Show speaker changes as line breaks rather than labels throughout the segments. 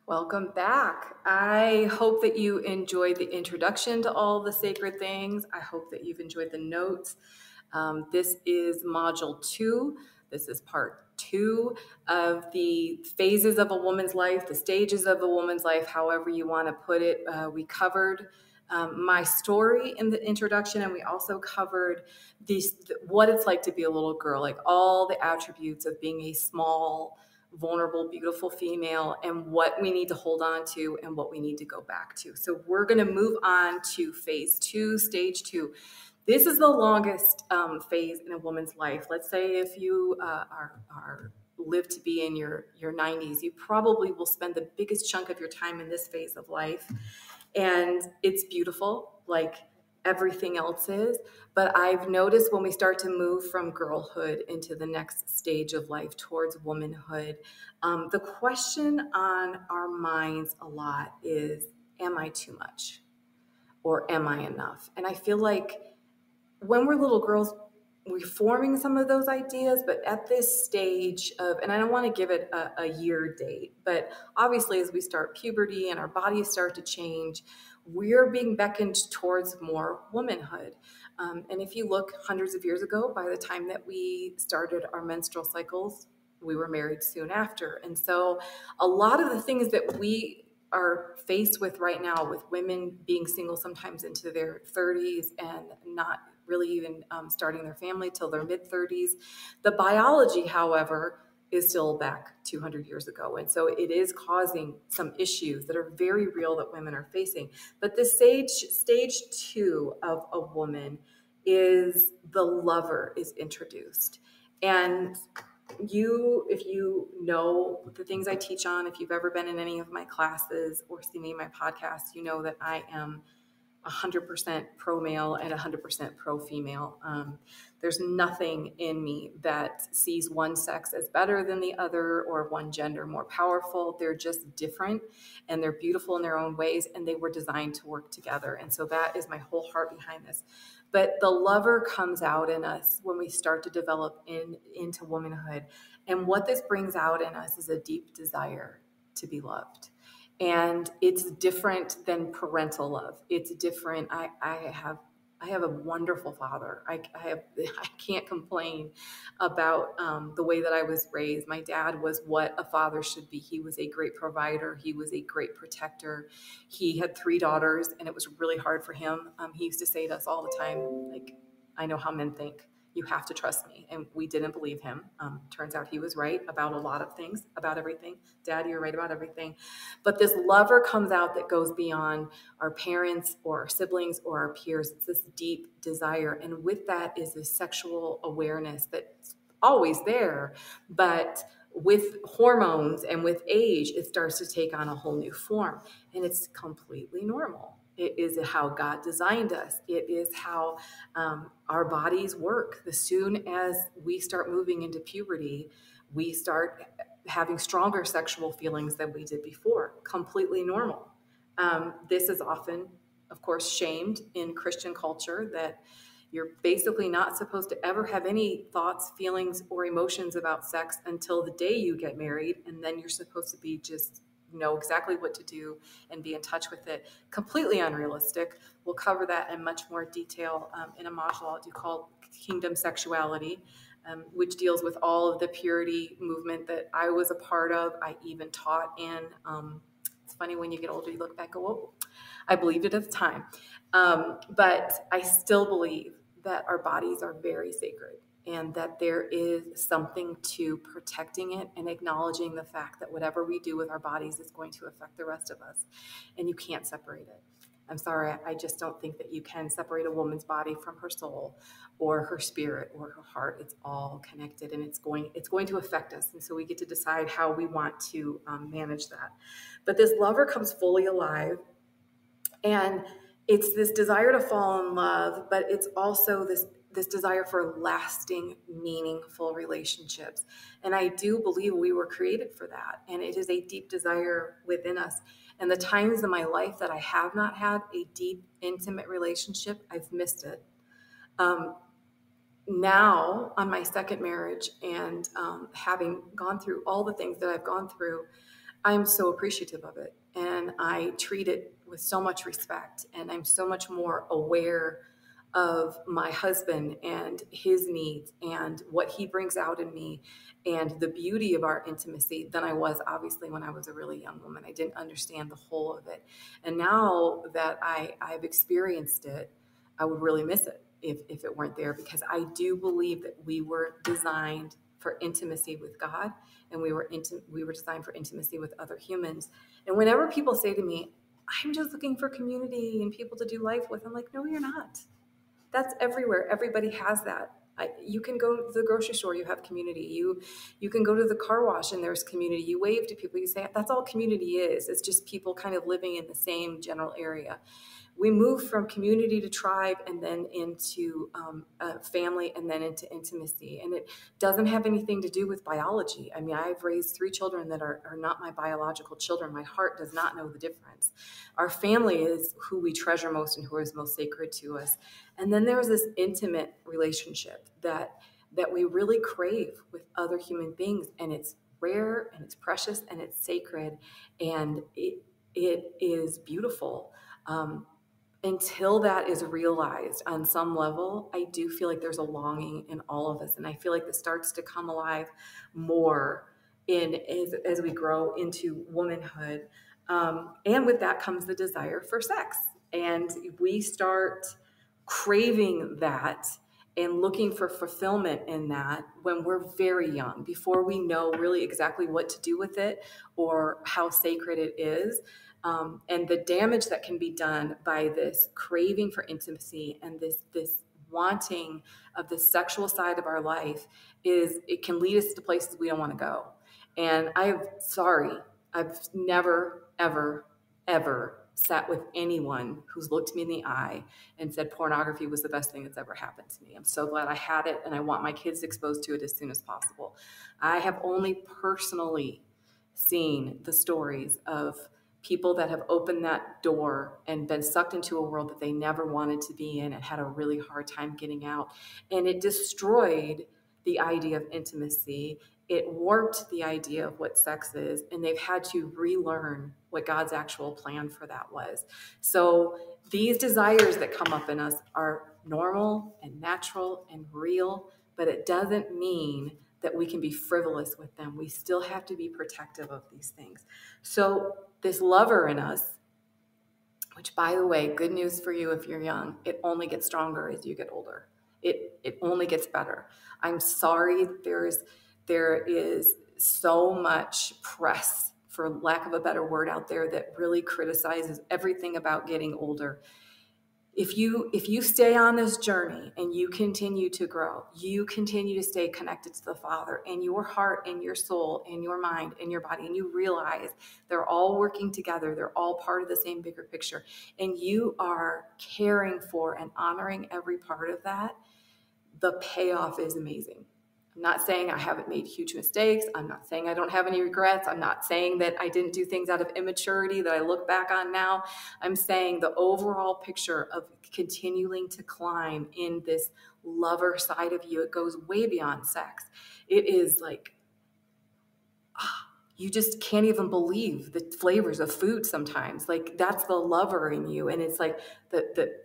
Welcome back. I hope that you enjoyed the introduction to all the sacred things. I hope that you've enjoyed the notes. This is module 2. This is part 2 of the phases of a woman's life, the stages of a woman's life, however you want to put it. We covered my story in the introduction, and we also covered what it's like to be a little girl, like all the attributes of being a small, vulnerable, beautiful female, and what we need to hold on to and what we need to go back to. So we're going to move on to phase 2, stage 2. This is the longest phase in a woman's life. Let's say if you live to be in your 90s, you probably will spend the biggest chunk of your time in this phase of life. And it's beautiful, like everything else is. But I've noticed when we start to move from girlhood into the next stage of life towards womanhood, the question on our minds a lot is, am I too much? Or am I enough? And I feel like when we're little girls, we're forming some of those ideas, but at this stage of, and I don't want to give it a year date, but obviously as we start puberty and our bodies start to change, we're being beckoned towards more womanhood. And if you look hundreds of years ago, by the time that we started our menstrual cycles, we were married soon after. And so a lot of the things that we are faced with right now, with women being single sometimes into their 30s and not really even starting their family till their mid-30s. The biology, however, is still back 200 years ago. And so it is causing some issues that are very real that women are facing. But the stage 2 of a woman is the lover is introduced. And if you know the things I teach on, if you've ever been in any of my classes or seen any of my podcasts, you know that I am 100% pro male and 100% pro female. There's nothing in me that sees one sex as better than the other or one gender more powerful. They're just different and they're beautiful in their own ways, and they were designed to work together. And so that is my whole heart behind this. But the lover comes out in us when we start to develop into womanhood. And what this brings out in us is a deep desire to be loved. And it's different than parental love. It's different. I have a wonderful father. I can't complain about the way that I was raised. My dad was what a father should be. He was a great provider. He was a great protector. He had 3 daughters, and it was really hard for him. He used to say to us all the time, like, I know how men think. You have to trust me. And we didn't believe him. Turns out he was right about a lot of things, about everything. Dad, you're right about everything. But this lover comes out that goes beyond our parents or our siblings or our peers. It's this deep desire. And with that is this sexual awareness that's always there. But with hormones and with age, it starts to take on a whole new form. And it's completely normal. It is how God designed us. It is how our bodies work. As soon as we start moving into puberty, we start having stronger sexual feelings than we did before. Completely normal. This is often, of course, shamed in Christian culture, that you're basically not supposed to ever have any thoughts, feelings, or emotions about sex until the day you get married, and then you're supposed to be just know exactly what to do and be in touch with it. Completely unrealistic. We'll cover that in much more detail in a module I'll do called Kingdom Sexuality, which deals with all of the purity movement that I was a part of. I even taught in. It's funny when you get older, you look back and go, "Whoa, I believed it at the time." But I still believe that our bodies are very sacred, and that there is something to protecting it and acknowledging the fact that whatever we do with our bodies is going to affect the rest of us, and you can't separate it. I'm sorry, I just don't think that you can separate a woman's body from her soul or her spirit or her heart. It's all connected, and it's going to affect us, and so we get to decide how we want to manage that. But this lover comes fully alive, and it's this desire to fall in love, but it's also this desire for lasting, meaningful relationships. And I do believe we were created for that. And it is a deep desire within us. And the times in my life that I have not had a deep, intimate relationship, I've missed it. Now, on my second marriage, and having gone through all the things that I've gone through, I'm so appreciative of it, and I treat it with so much respect, and I'm so much more aware of my husband and his needs and what he brings out in me and the beauty of our intimacy than I was obviously when I was a really young woman. I didn't understand the whole of it. And now that I've experienced it, I would really miss it if it weren't there, because I do believe that we were designed for intimacy with God, and we were designed for intimacy with other humans. And whenever people say to me, I'm just looking for community and people to do life with, I'm like, no, you're not. That's everywhere. Everybody has that. You can go to the grocery store, you have community. You can go to the car wash and there's community. You wave to people, you say, that's all community is. It's just people kind of living in the same general area. We move from community to tribe and then into family and then into intimacy. And it doesn't have anything to do with biology. I mean, I've raised 3 children that are not my biological children. My heart does not know the difference. Our family is who we treasure most and who is most sacred to us. And then there's this intimate relationship that we really crave with other human beings. And it's rare and it's precious and it's sacred and it is beautiful. Until that is realized on some level, I do feel like there's a longing in all of us. And I feel like this starts to come alive more as we grow into womanhood. And with that comes the desire for sex. And we start craving that and looking for fulfillment in that when we're very young, before we know really exactly what to do with it or how sacred it is. And the damage that can be done by this craving for intimacy and this wanting of the sexual side of our life is it can lead us to places we don't want to go. And I've never, ever, ever sat with anyone who's looked me in the eye and said pornography was the best thing that's ever happened to me. I'm so glad I had it, and I want my kids exposed to it as soon as possible. I have only personally seen the stories of people that have opened that door and been sucked into a world that they never wanted to be in and had a really hard time getting out. And it destroyed the idea of intimacy. It warped the idea of what sex is, and they've had to relearn what God's actual plan for that was. So these desires that come up in us are normal and natural and real, but it doesn't mean that we can be frivolous with them. We still have to be protective of these things. So this lover in us, which, by the way, good news for you if you're young, it only gets stronger as you get older. It only gets better. I'm sorry there is so much press, for lack of a better word, out there that really criticizes everything about getting older. If you stay on this journey and you continue to grow, you continue to stay connected to the Father, and your heart and your soul and your mind and your body, and you realize they're all working together, they're all part of the same bigger picture, and you are caring for and honoring every part of that, the payoff is amazing. I'm not saying I haven't made huge mistakes. I'm not saying I don't have any regrets. I'm not saying that I didn't do things out of immaturity that I look back on now. I'm saying the overall picture of continuing to climb in this lover side of you, it goes way beyond sex. It is like, you just can't even believe the flavors of food sometimes. Like, that's the lover in you. And it's like,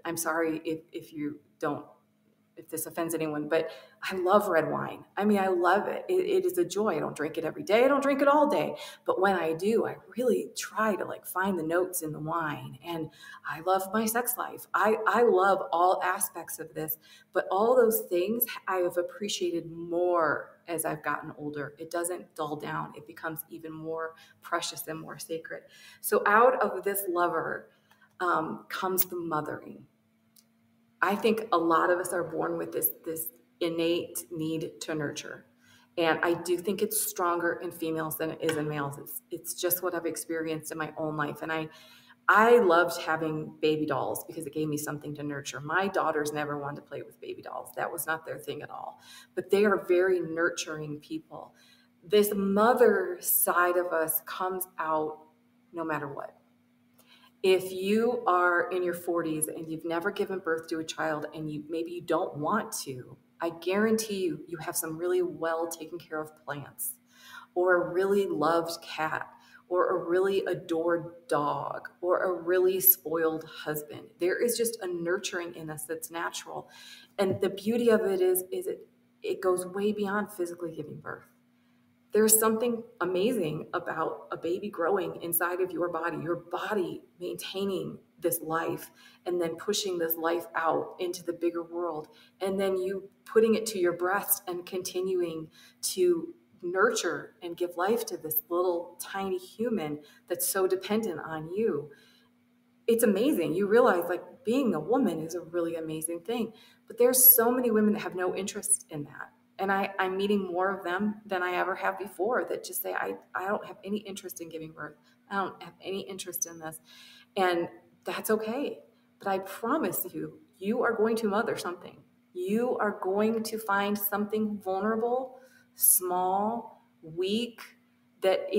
I'm sorry if this offends anyone, but I love red wine. I mean, I love it. It is a joy. I don't drink it every day. I don't drink it all day. But when I do, I really try to find the notes in the wine. And I love my sex life. I love all aspects of this. But all those things I have appreciated more as I've gotten older. It doesn't dull down. It becomes even more precious and more sacred. So out of this lover comes the mothering. I think a lot of us are born with this innate need to nurture. And I do think it's stronger in females than it is in males. It's just what I've experienced in my own life. And I loved having baby dolls because it gave me something to nurture. My daughters never wanted to play with baby dolls. That was not their thing at all. But they are very nurturing people. This mother side of us comes out no matter what. If you are in your 40s and you've never given birth to a child and maybe you don't want to, I guarantee you have some really well taken care of plants or a really loved cat or a really adored dog or a really spoiled husband. There is just a nurturing in us that's natural. And the beauty of it is it goes way beyond physically giving birth. There's something amazing about a baby growing inside of your body maintaining this life and then pushing this life out into the bigger world. And then you putting it to your breast and continuing to nurture and give life to this little tiny human that's so dependent on you. It's amazing. You realize like being a woman is a really amazing thing, but there's so many women that have no interest in that. And I'm meeting more of them than I ever have before that just say, I don't have any interest in giving birth. I don't have any interest in this. And that's okay. But I promise you, you are going to mother something. You are going to find something vulnerable, small, weak, that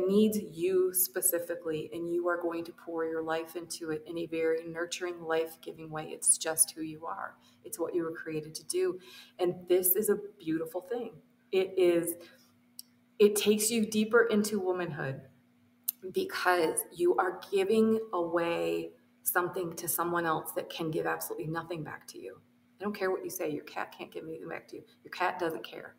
needs you specifically, and you are going to pour your life into it in a very nurturing, life-giving way. It's just who you are. It's what you were created to do. And this is a beautiful thing. It takes you deeper into womanhood because you are giving away something to someone else that can give absolutely nothing back to you. I don't care what you say. Your cat can't give anything back to you. Your cat doesn't care.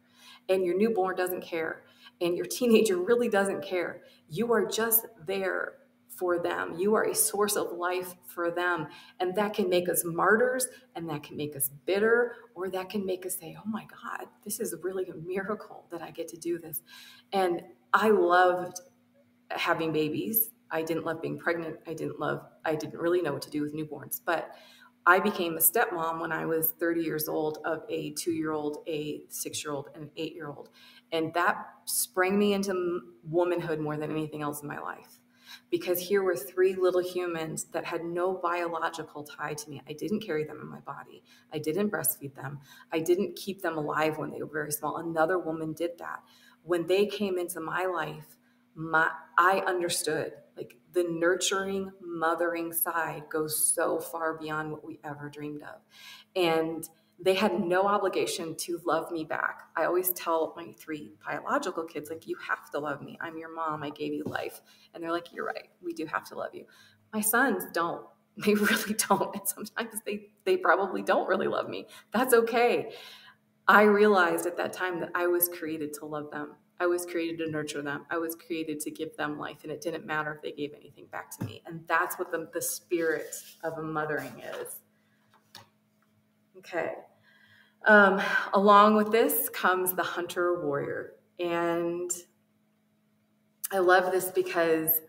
And your newborn doesn't care. And your teenager really doesn't care. You are just there for them. You are a source of life for them. And that can make us martyrs, and that can make us bitter, or that can make us say, oh my God, this is really a miracle that I get to do this. And I loved having babies. I didn't love being pregnant. I didn't really know what to do with newborns, but I became a stepmom when I was 30 years old of a 2-year-old, a 6-year-old, and an 8-year-old. And that sprang me into womanhood more than anything else in my life. Because here were 3 little humans that had no biological tie to me. I didn't carry them in my body. I didn't breastfeed them. I didn't keep them alive when they were very small. Another woman did that. When they came into my life, I understood, like, the nurturing, mothering side goes so far beyond what we ever dreamed of. And they had no obligation to love me back. I always tell my 3 biological kids, like, you have to love me. I'm your mom. I gave you life. And they're like, you're right. We do have to love you. My sons don't. They really don't. And sometimes they probably don't really love me. That's okay. I realized at that time that I was created to love them. I was created to nurture them. I was created to give them life, and it didn't matter if they gave anything back to me. And that's what the spirit of a mothering is. Okay. Along with this comes the hunter warrior. And I love this because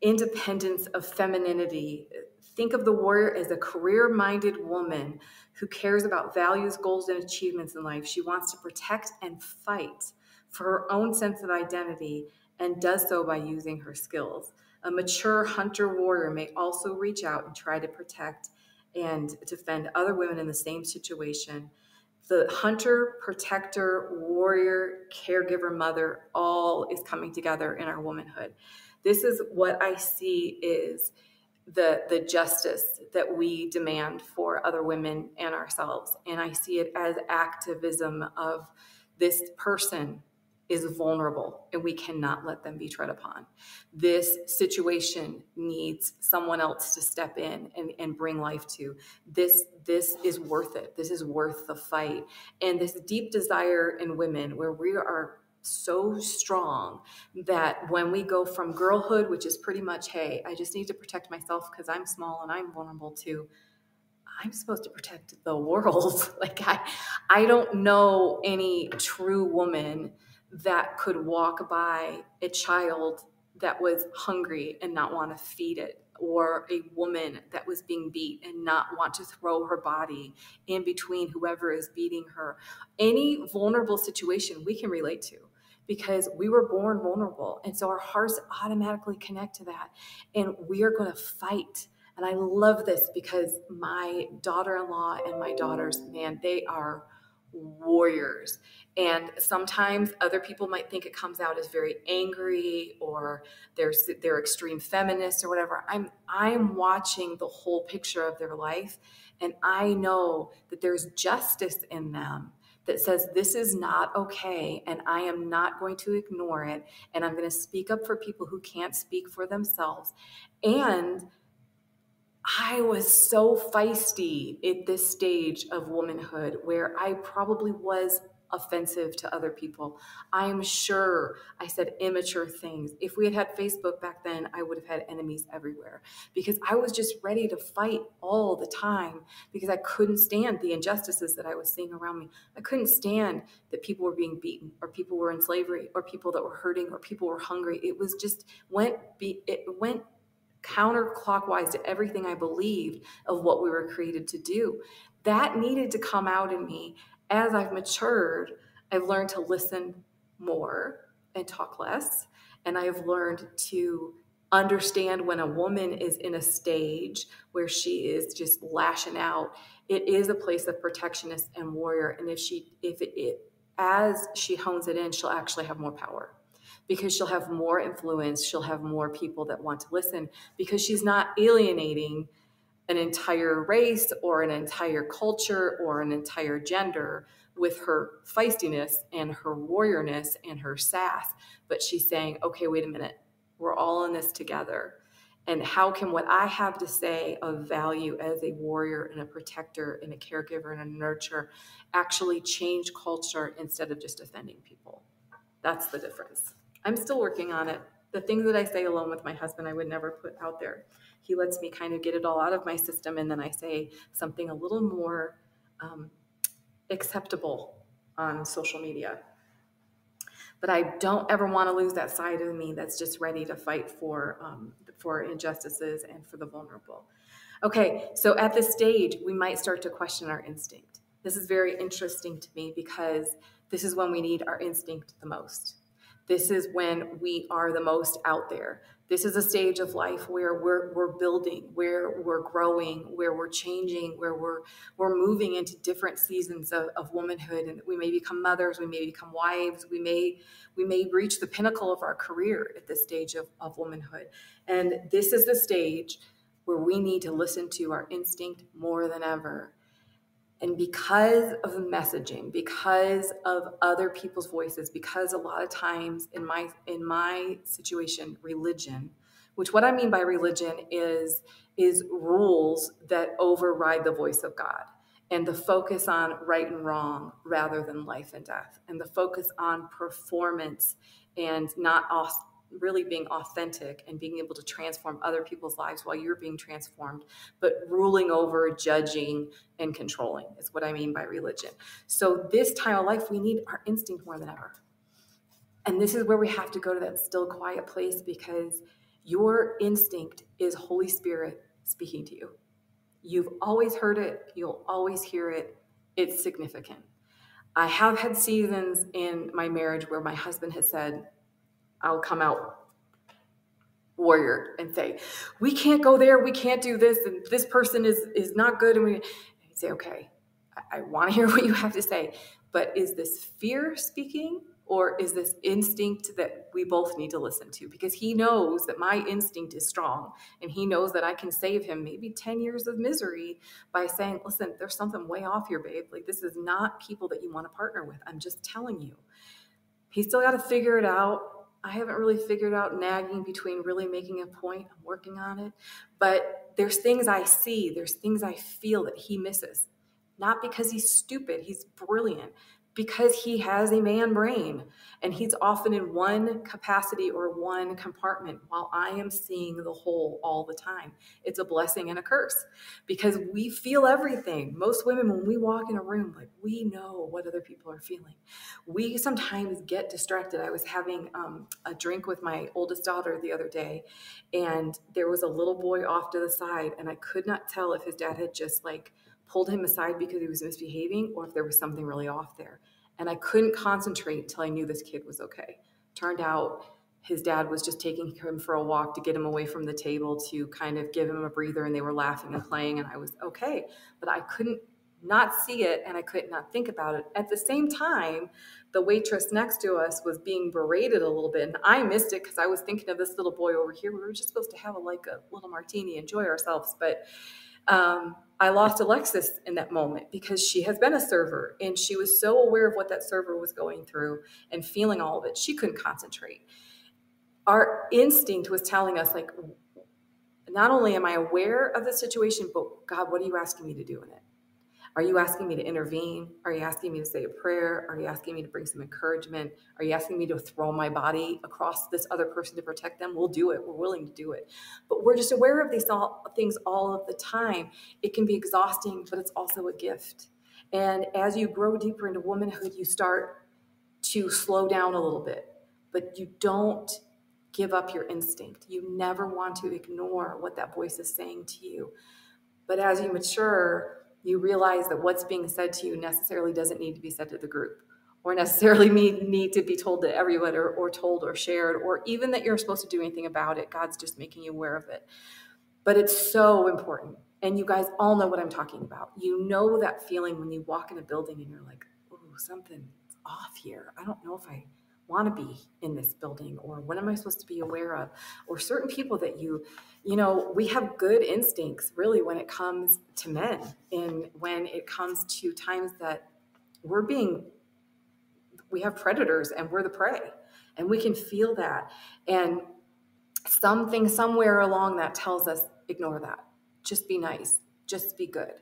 independence of femininity. Think of the warrior as a career-minded woman who cares about values, goals, and achievements in life. She wants to protect and fight for her own sense of identity and does so by using her skills. A mature hunter warrior may also reach out and try to protect and defend other women in the same situation. The hunter, protector, warrior, caregiver, mother, all is coming together in our womanhood. This is what I see is the justice that we demand for other women and ourselves. And I see it as activism of this person is vulnerable and we cannot let them be tread upon. This situation needs someone else to step in and bring life to. This is worth it. This is worth the fight. And this deep desire in women where we are so strong that when we go from girlhood, which is pretty much, hey, I just need to protect myself because I'm small and I'm vulnerable too, I'm supposed to protect the world. Like I don't know any true woman that could walk by a child that was hungry and not want to feed it, or a woman that was being beat and not want to throw her body in between whoever is beating her. Any vulnerable situation we can relate to because we were born vulnerable. And so our hearts automatically connect to that. And we are going to fight. And I love this because my daughter-in-law and my daughters, man, they are warriors. And sometimes other people might think it comes out as very angry or they're extreme feminists or whatever. I'm watching the whole picture of their life, and I know that there's justice in them that says this is not okay and I am not going to ignore it, and I'm going to speak up for people who can't speak for themselves. And I was so feisty at this stage of womanhood where I probably was offensive to other people. I'm sure I said immature things. If we had had Facebook back then, I would have had enemies everywhere because I was just ready to fight all the time because I couldn't stand the injustices that I was seeing around me. I couldn't stand that people were being beaten or people were in slavery or people that were hurting or people were hungry. It was just it went counterclockwise to everything I believed of what we were created to do. That needed to come out in me. As I've matured, I've learned to listen more and talk less. And I've learned to understand when a woman is in a stage where she is just lashing out, it is a place of protectionist and warrior. And as she hones it in, she'll actually have more power, because she'll have more influence, she'll have more people that want to listen, because she's not alienating an entire race or an entire culture or an entire gender with her feistiness and her warriorness and her sass. But she's saying, okay, wait a minute, we're all in this together. And how can what I have to say of value as a warrior and a protector and a caregiver and a nurturer actually change culture instead of just offending people? That's the difference. I'm still working on it. The things that I say alone with my husband, I would never put out there. He lets me kind of get it all out of my system, and then I say something a little more acceptable on social media. But I don't ever want to lose that side of me that's just ready to fight for injustices and for the vulnerable. Okay, so at this stage, we might start to question our instinct. This is very interesting to me because this is when we need our instinct the most. This is when we are the most out there. This is a stage of life where we're building, where we're growing, where we're changing, where we're moving into different seasons of womanhood, and we may become mothers, we may become wives, we may reach the pinnacle of our career at this stage of womanhood. And this is the stage where we need to listen to our instinct more than ever. And because of the messaging, because of other people's voices, because a lot of times in my situation, religion, which what I mean by religion is rules that override the voice of God, and the focus on right and wrong rather than life and death, and the focus on performance and not really being authentic and being able to transform other people's lives while you're being transformed, but ruling over, judging, and controlling is what I mean by religion. So this time of life, we need our instinct more than ever. And this is where we have to go to that still, quiet place, because your instinct is Holy Spirit speaking to you. You've always heard it. You'll always hear it. It's significant. I have had seasons in my marriage where my husband has said, I'll come out warrior and say, we can't go there, we can't do this, and this person is not good. And we say, okay, I want to hear what you have to say, but is this fear speaking, or is this instinct that we both need to listen to? Because he knows that my instinct is strong, and he knows that I can save him maybe 10 years of misery by saying, listen, there's something way off here, babe. Like, this is not people that you want to partner with. I'm just telling you. He's still got to figure it out. I haven't really figured out nagging between really making a point. I'm working on it. But there's things I see, there's things I feel that he misses. Not because he's stupid, he's brilliant. Because he has a man brain, and he's often in one capacity or one compartment while I am seeing the whole all the time. It's a blessing and a curse, because we feel everything. Most women, when we walk in a room, like, we know what other people are feeling. We sometimes get distracted. I was having a drink with my oldest daughter the other day, and there was a little boy off to the side, and I could not tell if his dad had just pulled him aside because he was misbehaving, or if there was something really off there. And I couldn't concentrate until I knew this kid was okay. Turned out his dad was just taking him for a walk to get him away from the table, to kind of give him a breather, and they were laughing and playing, and I was okay. But I couldn't not see it, and I could not think about it. At the same time, the waitress next to us was being berated a little bit, and I missed it because I was thinking of this little boy over here. We were just supposed to have a little martini, enjoy ourselves, but I lost Alexis in that moment because she has been a server and she was so aware of what that server was going through and feeling all of it. She couldn't concentrate. Our instinct was telling us, like, not only am I aware of the situation, but God, what are you asking me to do in it? Are you asking me to intervene? Are you asking me to say a prayer? Are you asking me to bring some encouragement? Are you asking me to throw my body across this other person to protect them? We'll do it. We're willing to do it. But we're just aware of these things all of the time. It can be exhausting, but it's also a gift. And as you grow deeper into womanhood, you start to slow down a little bit, but you don't give up your instinct. You never want to ignore what that voice is saying to you. But as you mature, you realize that what's being said to you necessarily doesn't need to be said to the group, or necessarily need to be told to everyone, or told or shared, or even that you're supposed to do anything about it. God's just making you aware of it. But it's so important. And you guys all know what I'm talking about. You know that feeling when you walk in a building and you're like, oh, something's off here. I don't know if I want to be in this building, or what am I supposed to be aware of? Or certain people that we have good instincts really when it comes to men, and when it comes to times that we have predators and we're the prey, and we can feel that. And something somewhere along that tells us, ignore that. Just be nice. Just be good.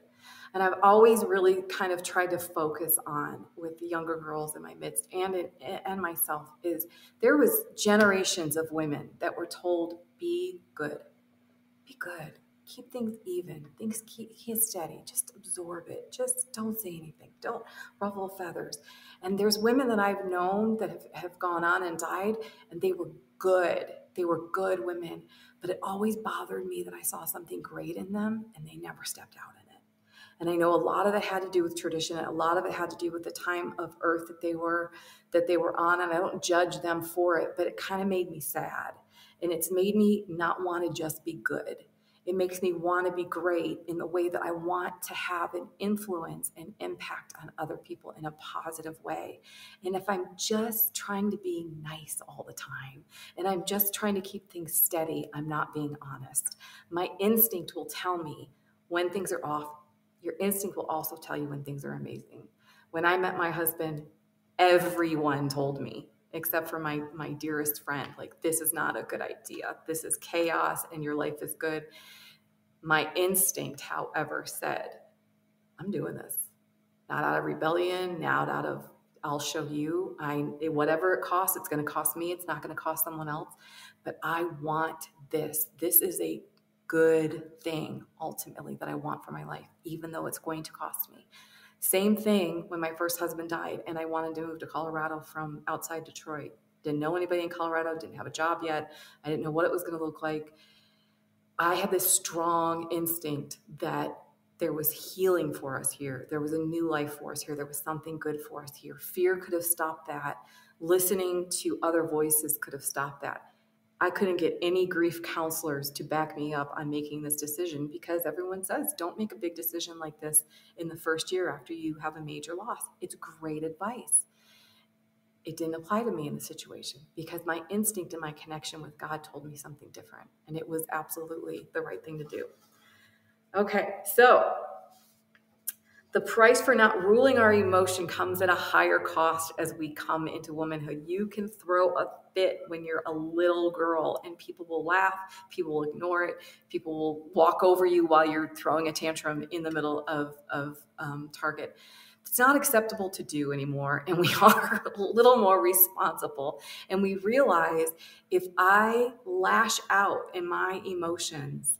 And I've always really kind of tried to focus on, with the younger girls in my midst and myself, is there was generations of women that were told, be good. Be good. Keep things even. Things keep steady. Just absorb it. Just don't say anything. Don't ruffle feathers. And there's women that I've known that have gone on and died, and they were good. They were good women. But it always bothered me that I saw something great in them and they never stepped out in it. And I know a lot of it had to do with tradition, and a lot of it had to do with the time of earth that they were on. And I don't judge them for it, but it kind of made me sad. And it's made me not want to just be good. It makes me want to be great in the way that I want to have an influence and impact on other people in a positive way. And if I'm just trying to be nice all the time, and I'm just trying to keep things steady, I'm not being honest. My instinct will tell me when things are off. Your instinct will also tell you when things are amazing. When I met my husband, everyone told me, except for my dearest friend, like, this is not a good idea. This is chaos and your life is good. My instinct, however, said, I'm doing this. Not out of rebellion, not out of, I'll show you. Whatever it costs, it's going to cost me. It's not going to cost someone else. But I want this. This is a good thing, ultimately, that I want for my life, even though it's going to cost me. Same thing when my first husband died and I wanted to move to Colorado from outside Detroit. Didn't know anybody in Colorado, didn't have a job yet. I didn't know what it was going to look like. I had this strong instinct that there was healing for us here. There was a new life for us here. There was something good for us here. Fear could have stopped that. Listening to other voices could have stopped that. I couldn't get any grief counselors to back me up on making this decision, because everyone says, don't make a big decision like this in the first year after you have a major loss. It's great advice. It didn't apply to me in the situation because my instinct and my connection with God told me something different, and it was absolutely the right thing to do. Okay, so the price for not ruling our emotion comes at a higher cost as we come into womanhood. You can throw a fit when you're a little girl and people will laugh, people will ignore it, people will walk over you while you're throwing a tantrum in the middle of Target. It's not acceptable to do anymore, and we are a little more responsible. And we realize, if I lash out in my emotions,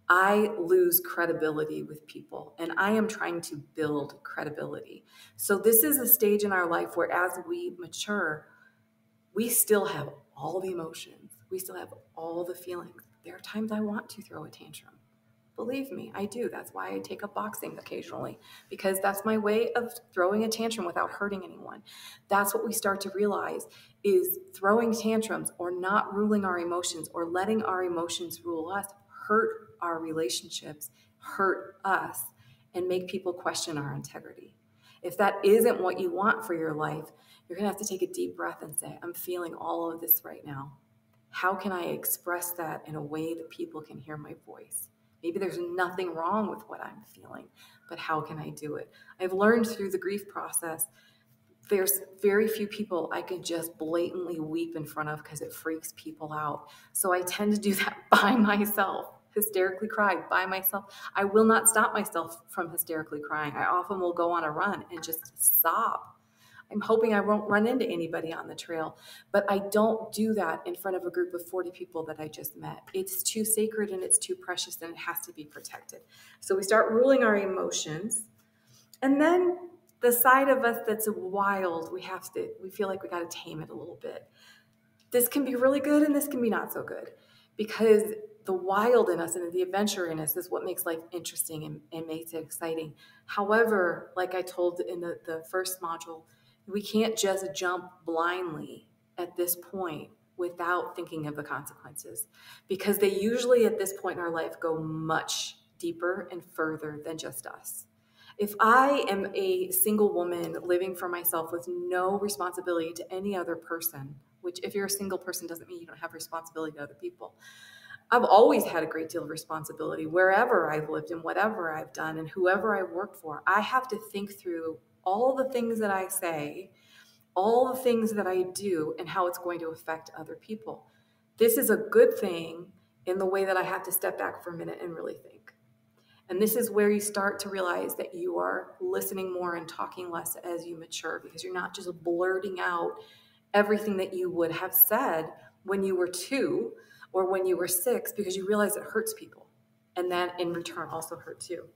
I lose credibility with people, and I am trying to build credibility. So this is a stage in our life where, as we mature, we still have all the emotions. We still have all the feelings. There are times I want to throw a tantrum. Believe me, I do. That's why I take up boxing occasionally, because that's my way of throwing a tantrum without hurting anyone. That's what we start to realize, is throwing tantrums or not ruling our emotions or letting our emotions rule us hurt our relationships, hurt us, and make people question our integrity. If that isn't what you want for your life, you're going to have to take a deep breath and say, I'm feeling all of this right now. How can I express that in a way that people can hear my voice? Maybe there's nothing wrong with what I'm feeling, but how can I do it? I've learned through the grief process, there's very few people I can just blatantly weep in front of because it freaks people out. So I tend to do that by myself, hysterically cry by myself. I will not stop myself from hysterically crying. I often will go on a run and just sob. I'm hoping I won't run into anybody on the trail, but I don't do that in front of a group of 40 people that I just met. It's too sacred and it's too precious and it has to be protected. So we start ruling our emotions, and then the side of us that's wild, we feel like we got to tame it a little bit. This can be really good and this can be not so good, because the wild in us and the adventure in us is what makes life interesting and makes it exciting. However, like I told in the first module, we can't just jump blindly at this point without thinking of the consequences, because they usually at this point in our life go much deeper and further than just us. If I am a single woman living for myself with no responsibility to any other person, which if you're a single person doesn't mean you don't have responsibility to other people. I've always had a great deal of responsibility wherever I've lived and whatever I've done and whoever I've worked for. I have to think through all the things that I say, all the things that I do, and how it's going to affect other people. This is a good thing in the way that I have to step back for a minute and really think. And this is where you start to realize that you are listening more and talking less as you mature, because you're not just blurting out everything that you would have said when you were 2 or when you were 6, because you realize it hurts people. And that in return also hurts you.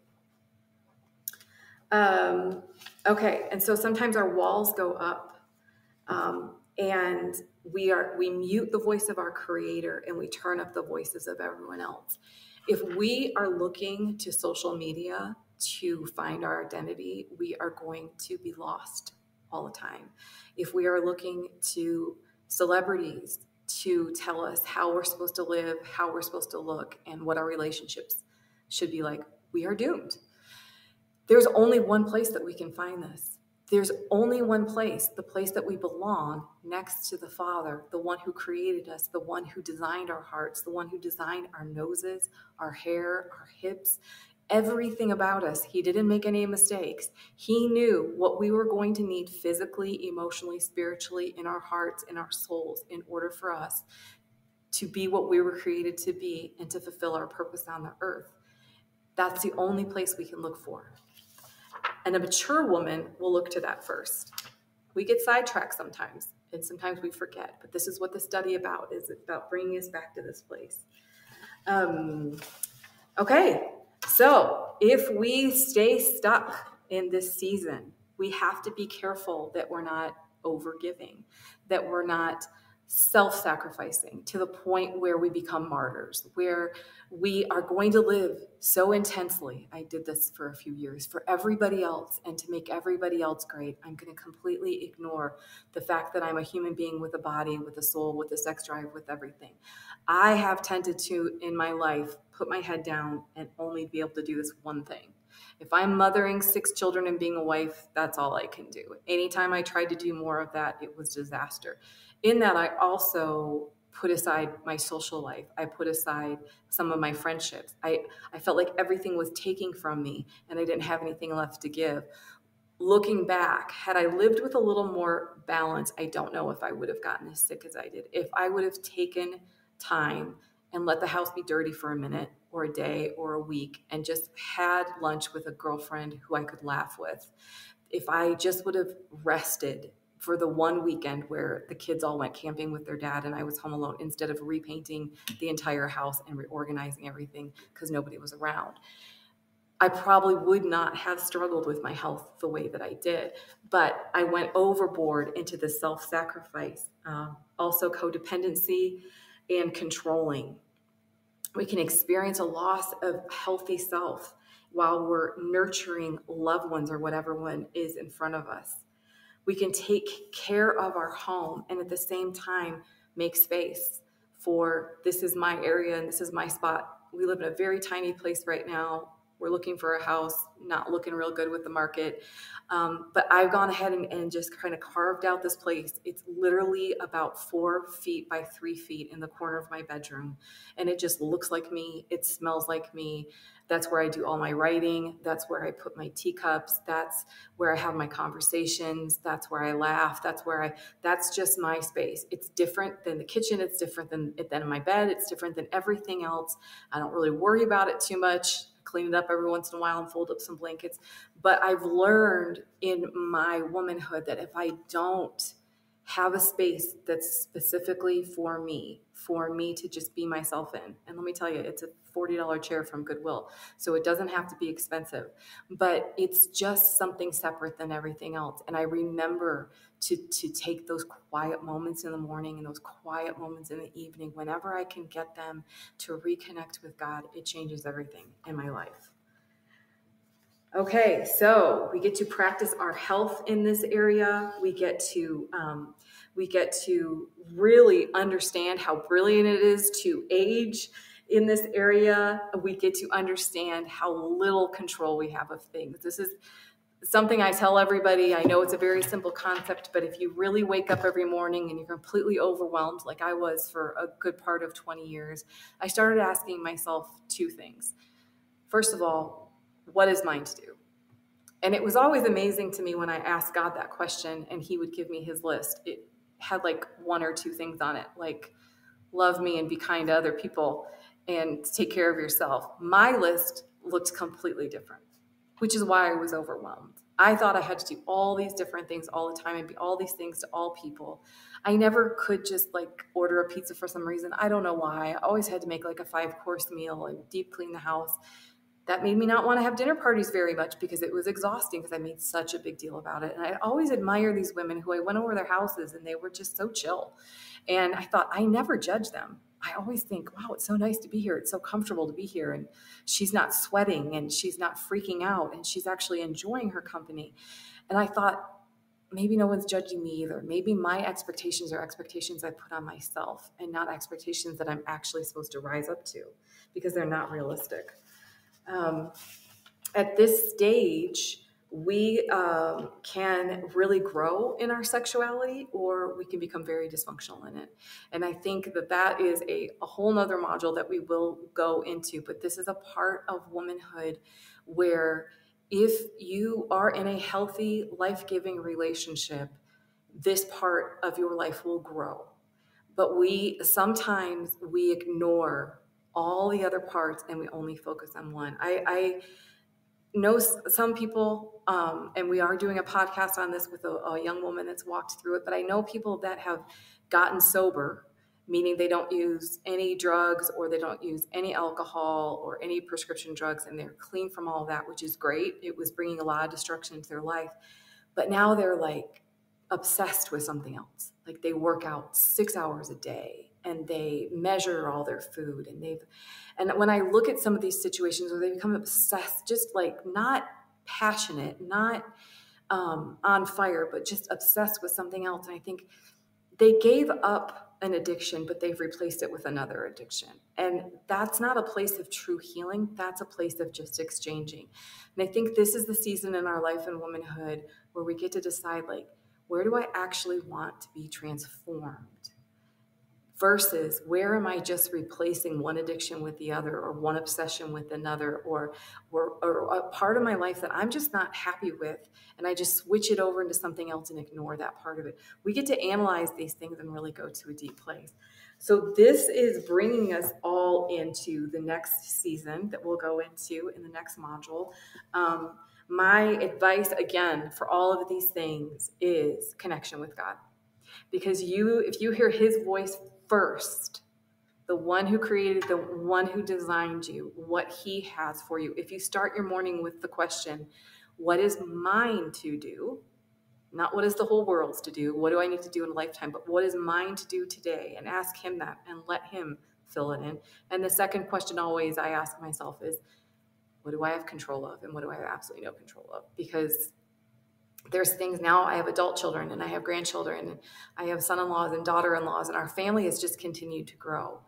Okay, and so sometimes our walls go up, and we mute the voice of our creator and we turn up the voices of everyone else. If we are looking to social media to find our identity, we are going to be lost all the time. If we are looking to celebrities to tell us how we're supposed to live, how we're supposed to look, and what our relationships should be like, we are doomed. There's only one place that we can find this. There's only one place, the place that we belong, next to the Father, the one who created us, the one who designed our hearts, the one who designed our noses, our hair, our hips, everything about us. He didn't make any mistakes. He knew what we were going to need physically, emotionally, spiritually, in our hearts, in our souls, in order for us to be what we were created to be and to fulfill our purpose on the earth. That's the only place we can look for. And a mature woman will look to that first. We get sidetracked sometimes, and sometimes we forget. But this is what the study is about bringing us back to this place. Okay, so if we stay stuck in this season, we have to be careful that we're not overgiving, that we're not self-sacrificing to the point where we become martyrs, where we are going to live so intensely. I did this for a few years for everybody else, and to make everybody else great, I'm going to completely ignore the fact that I'm a human being with a body, with a soul, with a sex drive, with everything. I have tended to, in my life, put my head down and only be able to do this one thing. If I'm mothering 6 children and being a wife, that's all I can do. Anytime I tried to do more of that, it was disaster. In that, I also put aside my social life. I put aside some of my friendships. I felt like everything was taking from me and I didn't have anything left to give. Looking back, had I lived with a little more balance, I don't know if I would have gotten as sick as I did. If I would have taken time and let the house be dirty for a minute or a day or a week and just had lunch with a girlfriend who I could laugh with. If I just would have rested for the one weekend where the kids all went camping with their dad and I was home alone, instead of repainting the entire house and reorganizing everything because nobody was around, I probably would not have struggled with my health the way that I did. But I went overboard into the self-sacrifice, also codependency and controlling. We can experience a loss of healthy self while we're nurturing loved ones or whatever one is in front of us. We can take care of our home and at the same time make space for, this is my area and this is my spot. We live in a very tiny place right now. We're looking for a house, not looking real good with the market. But I've gone ahead and just kind of carved out this place. It's literally about 4 feet by 3 feet in the corner of my bedroom. And it just looks like me. It smells like me. That's where I do all my writing. That's where I put my teacups. That's where I have my conversations. That's where I laugh. That's just my space. It's different than the kitchen. It's different than my bed. It's different than everything else. I don't really worry about it too much. Clean it up every once in a while and fold up some blankets. But I've learned in my womanhood that if I don't have a space that's specifically for me to just be myself in. And let me tell you, it's a $40 chair from Goodwill. So it doesn't have to be expensive, but it's just something separate than everything else. And I remember to take those quiet moments in the morning and those quiet moments in the evening, whenever I can get them to reconnect with God, it changes everything in my life. Okay, so we get to practice our health in this area. We get to really understand how brilliant it is to age in this area. We get to understand how little control we have of things. This is something I tell everybody. I know it's a very simple concept, but if you really wake up every morning and you're completely overwhelmed, like I was for a good part of 20 years, I started asking myself 2 things. First of all, what is mine to do? And it was always amazing to me when I asked God that question and he would give me his list. It had like 1 or 2 things on it, like love me and be kind to other people and take care of yourself. My list looked completely different, which is why I was overwhelmed. I thought I had to do all these different things all the time and be all these things to all people. I never could just like order a pizza for some reason. I don't know why. I always had to make like a 5-course meal and deep clean the house. That made me not want to have dinner parties very much because it was exhausting because I made such a big deal about it. And I always admire these women who I went over their houses and they were just so chill. And I thought, I never judge them. I always think, wow, it's so nice to be here. It's so comfortable to be here. And she's not sweating and she's not freaking out and she's actually enjoying her company. And I thought, maybe no one's judging me either. Maybe my expectations are expectations I put on myself and not expectations that I'm actually supposed to rise up to because they're not realistic. At this stage, we can really grow in our sexuality or we can become very dysfunctional in it. And I think that is a whole nother module that we will go into, but this is a part of womanhood where if you are in a healthy, life-giving relationship, this part of your life will grow. But sometimes we ignore all the other parts and we only focus on one. I know some people, and we are doing a podcast on this with a young woman that's walked through it, but I know people that have gotten sober, meaning they don't use any drugs or they don't use any alcohol or any prescription drugs, and they're clean from all of that, which is great. It was bringing a lot of destruction into their life. But now they're like obsessed with something else. Like they work out 6 hours a day and they measure all their food and when I look at some of these situations where they become obsessed, just like not passionate, not on fire, but just obsessed with something else. And I think they gave up an addiction, but they've replaced it with another addiction. And that's not a place of true healing. That's a place of just exchanging. And I think this is the season in our life and womanhood where we get to decide, like, where do I actually want to be transformed? Versus where am I just replacing one addiction with the other or one obsession with another or a part of my life that I'm just not happy with and I just switch it over into something else and ignore that part of it. We get to analyze these things and really go to a deep place. So this is bringing us all into the next season that we'll go into in the next module. My advice, again, for all of these things is connection with God. Because if you hear his voice first, the one who created, the one who designed you, what he has for you, if you start your morning with the question, what is mine to do? Not what is the whole world's to do? What do I need to do in a lifetime? But what is mine to do today? And ask him that and let him fill it in. And the second question always I ask myself is, what do I have control of? And what do I have absolutely no control of? Because there's things now. I have adult children and I have grandchildren, and I have son-in-laws and daughter-in-laws, and our family has just continued to grow.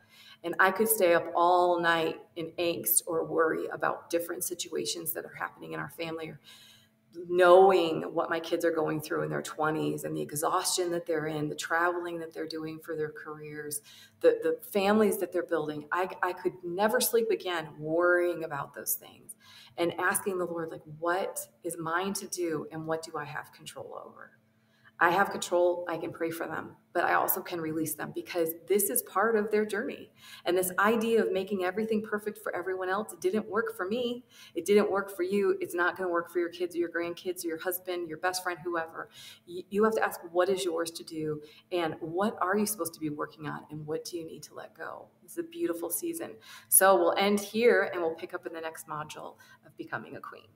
And I could stay up all night in angst or worry about different situations that are happening in our family, or knowing what my kids are going through in their 20s and the exhaustion that they're in, the traveling that they're doing for their careers, the families that they're building. I could never sleep again worrying about those things and asking the Lord, like, what is mine to do and what do I have control over? I have control. I can pray for them, but I also can release them because this is part of their journey. And this idea of making everything perfect for everyone else, it didn't work for me. It didn't work for you. It's not going to work for your kids or your grandkids or your husband, your best friend, whoever. You have to ask, what is yours to do? And what are you supposed to be working on? And what do you need to let go? It's a beautiful season. So we'll end here and we'll pick up in the next module of Becoming a Queen.